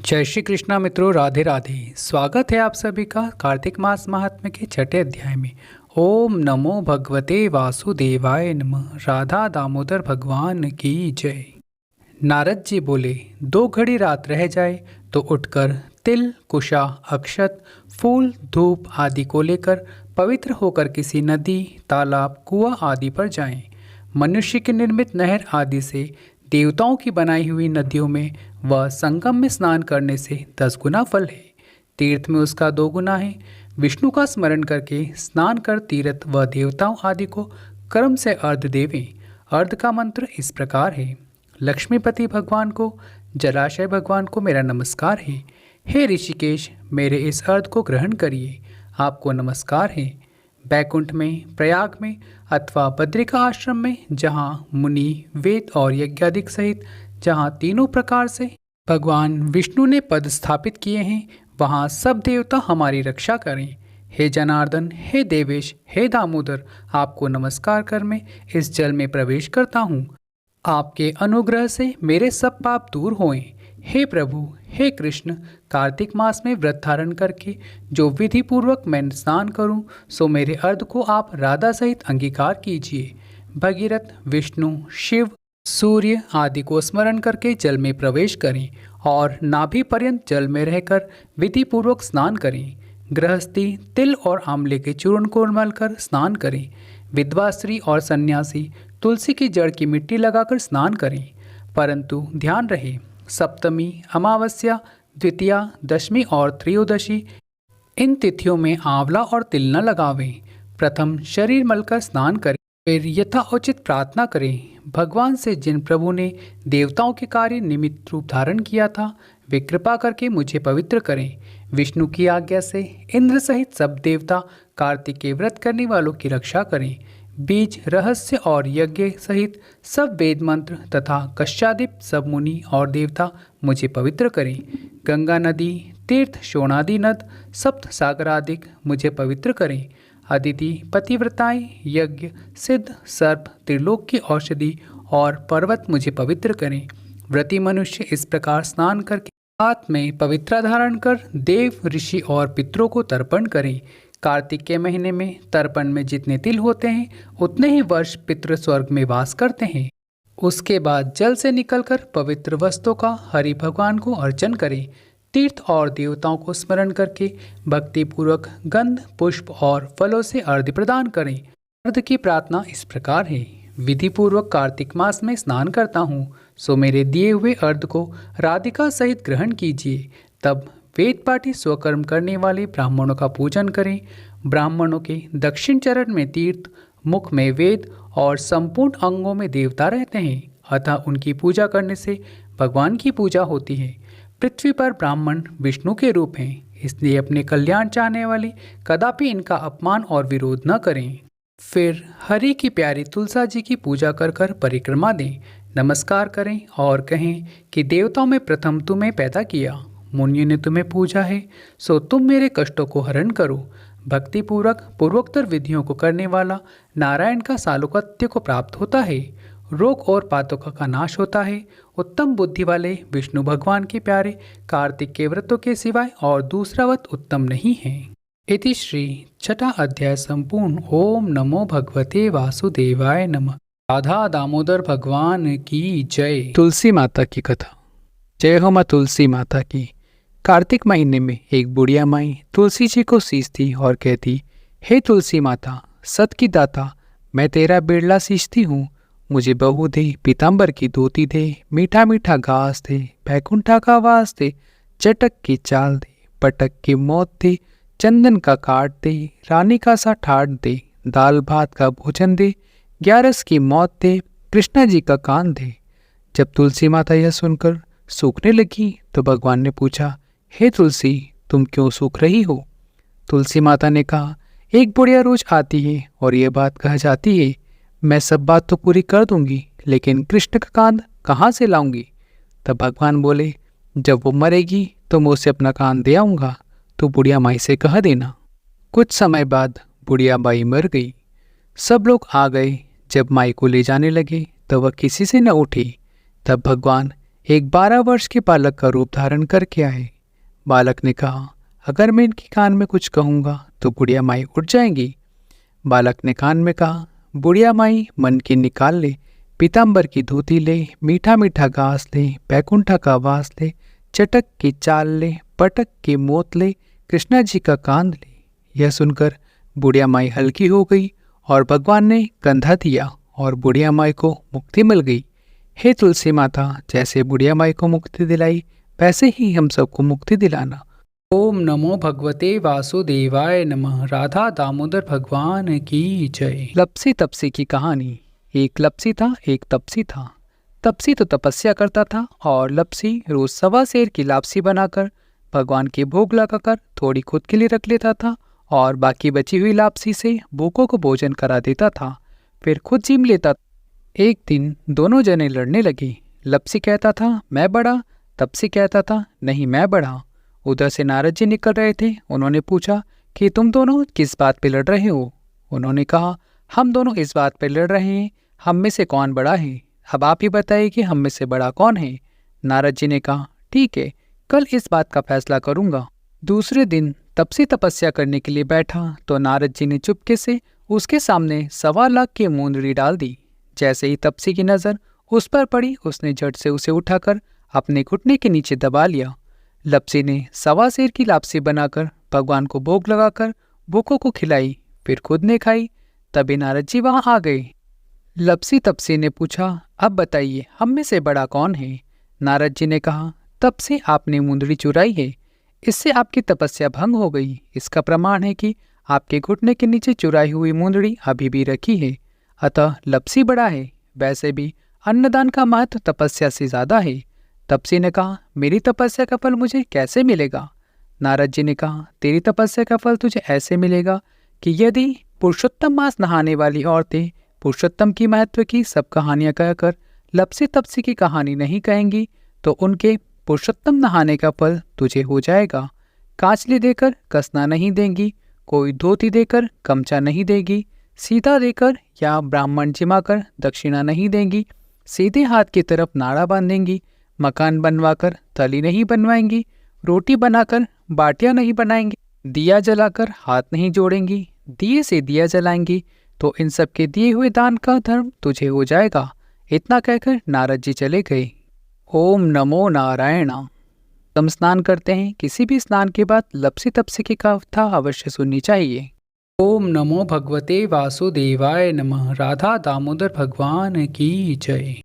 जय श्री कृष्णा मित्रों, राधे राधे। स्वागत है आप सभी का कार्तिक मास महात्म्य के छठे अध्याय में। ओम नमो भगवते वासुदेवाय नमः। राधा दामोदर भगवान की जय। नारद जी बोले, 2 घड़ी रात रह जाए तो उठकर तिल, कुशा, अक्षत, फूल, धूप आदि को लेकर पवित्र होकर किसी नदी, तालाब, कुआं आदि पर जाएं। मनुष्य की निर्मित नहर आदि से देवताओं की बनाई हुई नदियों में व संगम में स्नान करने से 10 गुना फल है। तीर्थ में उसका 2 गुना है। विष्णु का स्मरण करके स्नान कर तीर्थ व देवताओं आदि को कर्म से अर्घ देवें। अर्घ का मंत्र इस प्रकार है। लक्ष्मीपति भगवान को, जलाशय भगवान को मेरा नमस्कार है। हे ऋषिकेश, मेरे इस अर्घ को ग्रहण करिए। आपको नमस्कार है। बैकुंठ में, प्रयाग में अथवा बद्रिका आश्रम में, जहाँ मुनि, वेद और यज्ञादिक सहित जहाँ तीनों प्रकार से भगवान विष्णु ने पद स्थापित किए हैं, वहाँ सब देवता हमारी रक्षा करें। हे जनार्दन, हे देवेश, हे दामोदर, आपको नमस्कार कर मैं इस जल में प्रवेश करता हूँ। आपके अनुग्रह से मेरे सब पाप दूर होएं। हे प्रभु, हे कृष्ण, कार्तिक मास में व्रत धारण करके जो विधि पूर्वक मैं स्नान करूं, सो मेरे अर्घ को आप राधा सहित अंगीकार कीजिए। भगीरथ, विष्णु, शिव, सूर्य आदि को स्मरण करके जल में प्रवेश करें और नाभि पर्यंत जल में रहकर विधि पूर्वक स्नान करें। गृहस्थी तिल और आंवले के चूर्ण को मलकर स्नान करें। विधवा स्त्री और सन्यासी तुलसी की जड़ की मिट्टी लगाकर स्नान करें। परंतु ध्यान रहे, सप्तमी, अमावस्या, द्वितीया, दशमी और त्रयोदशी इन तिथियों में आंवला और तिल न लगावें। प्रथम शरीर मलकर स्नान करें, फिर यथाउचित प्रार्थना करें। भगवान से जिन प्रभु ने देवताओं के कार्य निमित्त रूप धारण किया था, वे कृपा करके मुझे पवित्र करें। विष्णु की आज्ञा से इंद्र सहित सब देवता कार्तिक के व्रत करने वालों की रक्षा करें। बीज, रहस्य और यज्ञ सहित सब वेद मंत्र तथा कश्यादिप सब मुनि और देवता मुझे पवित्र करें। गंगा नदी, तीर्थ, शोणादि नद, सप्त सागरादिक मुझे पवित्र करें। अदिति, पतिव्रताएं, यज्ञ, सिद्ध, सर्प, त्रिलोक की औषधि और पर्वत मुझे पवित्र करें। व्रती मनुष्य इस प्रकार स्नान करके हाथ में पवित्रा धारण कर देव, ऋषि और पितरों को तर्पण करें। कार्तिक के महीने में तर्पण में जितने तिल होते हैं, उतने ही वर्ष पितृ स्वर्ग में वास करते हैं। उसके बाद जल से निकलकर पवित्र वस्तुओं का हरि भगवान को अर्चन करें। तीर्थ और देवताओं को स्मरण करके भक्ति पूर्वक गंध, पुष्प और फलों से अर्घ्य प्रदान करें। अर्घ्य की प्रार्थना इस प्रकार है। विधि पूर्वक कार्तिक मास में स्नान करता हूँ, सो मेरे दिए हुए अर्घ्य को राधिका सहित ग्रहण कीजिए। तब वेद पाठी स्वकर्म करने वाले ब्राह्मणों का पूजन करें। ब्राह्मणों के दक्षिण चरण में तीर्थ, मुख में वेद और संपूर्ण अंगों में देवता रहते हैं, अतः उनकी पूजा करने से भगवान की पूजा होती है। पृथ्वी पर ब्राह्मण विष्णु के रूप हैं, इसलिए अपने कल्याण चाहने वाले कदापि इनका अपमान और विरोध न करें। फिर हरि की प्यारी तुलसा जी की पूजा कर कर परिक्रमा दें, नमस्कार करें और कहें कि देवताओं में प्रथम तुम्हें पैदा किया, मुनियों ने तुम्हें पूजा है, सो तुम मेरे कष्टों को हरण करो। भक्ति पूर्वक पूर्वोत्तर विधियों को करने वाला नारायण का सालोकत्य को प्राप्त होता है। रोग और पातकों का नाश होता है। उत्तम बुद्धि वाले विष्णु भगवान के प्यारे कार्तिक के व्रतों के सिवाय और दूसरा व्रत उत्तम नहीं है। इति श्री छठा अध्याय संपूर्ण। ओम नमो भगवते वासुदेवाय नमः। राधा दामोदर भगवान की जय। तुलसी माता की कथा। जय हो माँ तुलसी माता की। कार्तिक महीने में एक बुढ़िया माई तुलसी जी को सींचती और कहती, हे तुलसी माता, सत की दाता, मैं तेरा बिरला सींचती हूँ। मुझे बहू दे, पीताम्बर की धोती दे, मीठा मीठा घास दे, बैकुंठा का वास दे, चटक की चाल दे, पटक की मौत दे, चंदन का काट दे, रानी का सा ठाट दे, दाल भात का भोजन दे, 11 की मौत दे, कृष्णा जी का कान दे। जब तुलसी माता यह सुनकर सूखने लगी तो भगवान ने पूछा, हे तुलसी, तुम क्यों सूख रही हो? तुलसी माता ने कहा, एक बुढ़िया रोज आती है और ये बात कह जाती है, मैं सब बात तो पूरी कर दूंगी, लेकिन कृष्ण का कान कहाँ से लाऊंगी? तब भगवान बोले, जब वो मरेगी तो मैं उसे अपना कान दे आऊँगा, तो बुढ़िया माई से कह देना। कुछ समय बाद बुढ़िया माई मर गई। सब लोग आ गए। जब माई को ले जाने लगे तो वह किसी से न उठी। तब भगवान एक 12 वर्ष के बालक का रूप धारण करके आए। बालक ने कहा, अगर मैं इनके कान में कुछ कहूँगा तो बुढ़िया माई उठ जाएंगी। बालक ने कान में कहा, बुढ़िया माई मन की निकाल ले, पीताम्बर की धोती ले, मीठा मीठा घास ले, बैकुंठा का वास ले, चटक की चाल ले, पटक की मोत ले, कृष्णा जी का कांद ले। यह सुनकर बुढ़िया माई हल्की हो गई और भगवान ने कंधा दिया और बुढ़िया माई को मुक्ति मिल गई। हे तुलसी माता, जैसे बुढ़िया माई को मुक्ति दिलाई वैसे ही हम सबको मुक्ति दिलाना। ओम नमो भगवते वासुदेवाय नमः। राधा दामोदर भगवान की जय। लपसी तपसी की कहानी। एक लपसी था, एक तपसी था। तपसी तो तपस्या करता था और लपसी रोज 1.25 सेर की लापसी बनाकर भगवान के भोग लगाकर थोड़ी खुद के लिए रख लेता था और बाकी बची हुई लापसी से भूखों को भोजन करा देता था, फिर खुद जिम लेता। एक दिन दोनों जने लड़ने लगे। लपसी कहता था मैं बड़ा, तपसी कहता था नहीं मैं बड़ा। उधर से नारद जी निकल रहे थे। उन्होंने पूछा कि तुम दोनों किस बात पे लड़ रहे हो। उन्होंने कहा हम दोनों इस बात पे लड़ रहे हैं, हम में से कौन बड़ा है। अब आप ही बताइए कि हम में से बड़ा कौन है। नारद जी ने कहा ठीक है, कल इस बात का फैसला करूंगा। दूसरे दिन तपसी तपस्या करने के लिए बैठा तो नारद जी ने चुपके से उसके सामने 1.25 लाख की मुंदरी डाल दी। जैसे ही तपसी की नज़र उस पर पड़ी, उसने झट से उसे उठाकर अपने घुटने के नीचे दबा लिया। लपसी ने 1.25 सेर की लापसी बनाकर भगवान को भोग लगाकर भूखों को खिलाई, फिर खुद ने खाई। तभी नारद जी वहां आ गए। लपसी तपसी ने पूछा अब बताइए हम में से बड़ा कौन है। नारद जी ने कहा तब से आपने मुंदरी चुराई है, इससे आपकी तपस्या भंग हो गई। इसका प्रमाण है कि आपके घुटने के नीचे चुराई हुई मुंदरी अभी भी रखी है। अतः लपसी बड़ा है। वैसे भी अन्नदान का महत्व तपस्या से ज्यादा है। तपसी ने कहा मेरी तपस्या का फल मुझे कैसे मिलेगा। नारद जी ने कहा तेरी तपस्या का फल तुझे ऐसे मिलेगा कि यदि पुरुषोत्तम मास नहाने वाली औरतें पुरुषोत्तम की महत्व की सब कहानियां कहकर लपसी तपसी की कहानी नहीं कहेंगी तो उनके पुरुषोत्तम नहाने का फल तुझे हो जाएगा। कांचली देकर कसना नहीं देंगी, कोई धोती देकर गमछा नहीं देगी, सीधा देकर या ब्राह्मण जिमाकर दक्षिणा नहीं देंगी, सीधे हाथ की तरफ नाड़ा बांधेंगी, मकान बनवाकर तली नहीं बनवाएंगी, रोटी बनाकर बाटियां नहीं बनाएंगी, दिया जलाकर हाथ नहीं जोड़ेंगी, दिए से दिया जलाएंगी तो इन सब के दिए हुए दान का धर्म तुझे हो जाएगा। इतना कहकर नारद जी चले गए। ओम नमो नारायण। हम स्नान करते हैं, किसी भी स्नान के बाद लपसी तपसी की कथा अवश्य सुननी चाहिए। ओम नमो भगवते वासुदेवाय नमः। राधा दामोदर भगवान की जय।